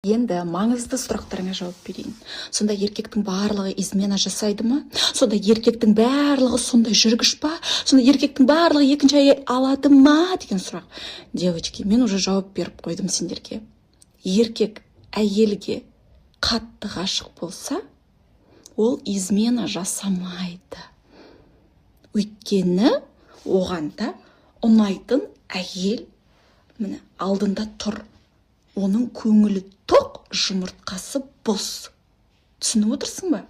Енді маңызды сұрақтарыңа жауап берейін. Сонда еркектің барлығы измена жасайды ма? Сонда еркектің барлығы сондай жүргіш па? Сонда еркектің барлығы екінші әйел алады ма? Деген сұрақ. Девочки, мен уже жауап беріп қойдым сендерге. Еркек әйелге қатты ғашық болса, ол измена жасамайды. Өйткені оған да ұнайтын әйел міне алдында тұр. Оның көңілі тоқ, жұмыртқасы бос. Түсініп отырсың ба?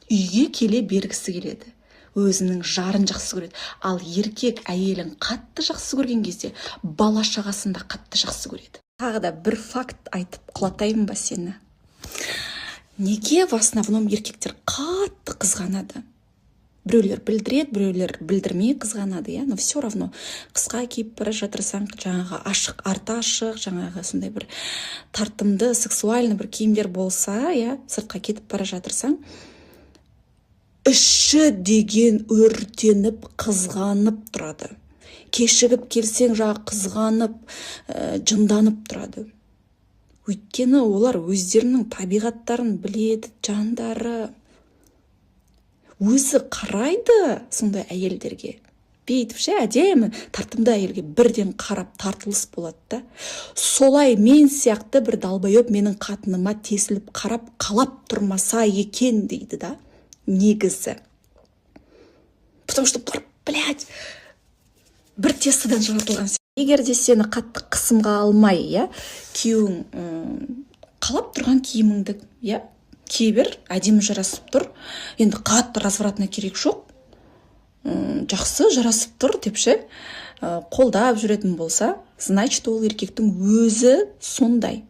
Үйге келе бергісі келеді. Өзінің жарын жақсы көреді. Ал еркек әйелін қатты жақсы көрген кезде бала шағасын да қатты жақсы көреді. Тағы да бір факт айтып құлатайын ба сені? Неге в основном еркектер қатты қызғанады? Біреулер білдіреді, біреулер білдірмей қызғанады, но все равно қысқа киіп бара жатырсаң, жаңағы ашық, арты ашық, жаңағы сондай бір тартымды, сексуальный бір киімдер болса, сыртқа кетіп бара жатырсаң, іші деген өртеніп, қызғанып тұрады. Кешігіп келсең, қызғанып, жынданып тұрады. Өйткені олар өздерінің табиғаттарын біледі, жандары. Өзі қарайды сондай әйелдерге. Бейтіп әдемі, тартымды әйелге бірден қарап тартылыс болады да. Солай мен сияқты бір далбайып менің қатыныма тесіліп қарап қалап тұрмаса екен дейді да. Негізі. Потому что бұлар, бір тестіден жаратылған. Егер де сені қатты қысымға алмай, күйеуің қалап тұрған киіміңді, кейбір әдемі жарасып тұр. Енді қатты развратына керек жоқ. Жақсы жарасып тұр деп қолдап жүретін болса, значит ол еркектің өзі сондай.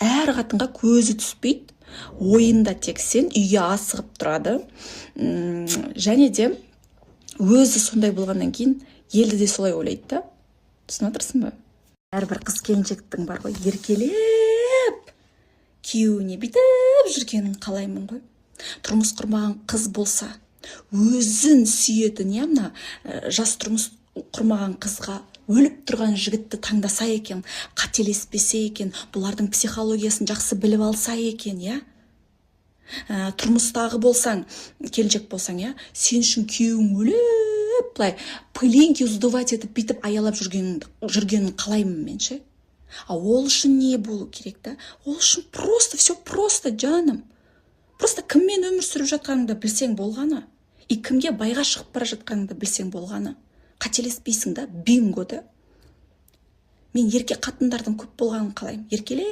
Әр қатынға көзі түспейді. Ойында тек сен үйге асығып тұрады. Және де өзі сондай болғаннан кейін елді де солай ойлайды да. Түсініп отырсың ба? Әрбір қыз келіншектің бар ғой, еркелеп күйеуіне бүйтіп жүргенін қалаймын ғой. Тұрмыс құрмаған қыз болса, өзін сүйетін, жас тұрмыс құрмаған қызға өліп тұрған жігітті таңдаса екен, қателеспесе екен, бұлардың психологиясын жақсы біліп алса екен, тұрмыстағы болсаң, келіншек болсаң, сен үшін күйеуің өліп, былай пылинки сдувать етіп бүйтіп аялап жүргенін қалаймын мен ше. А ол үшін не болу керек та? Ол үшін просто, все просто, жаным. Просто кіммен өмір сүріп жатқаныңды білсең болғаны. И кімге байға шығып бара жатқаныңды білсең болғаны. Қателеспейсің да, бинго да. Мен еркек қатындардың көп болғанын қалаймын. Еркеле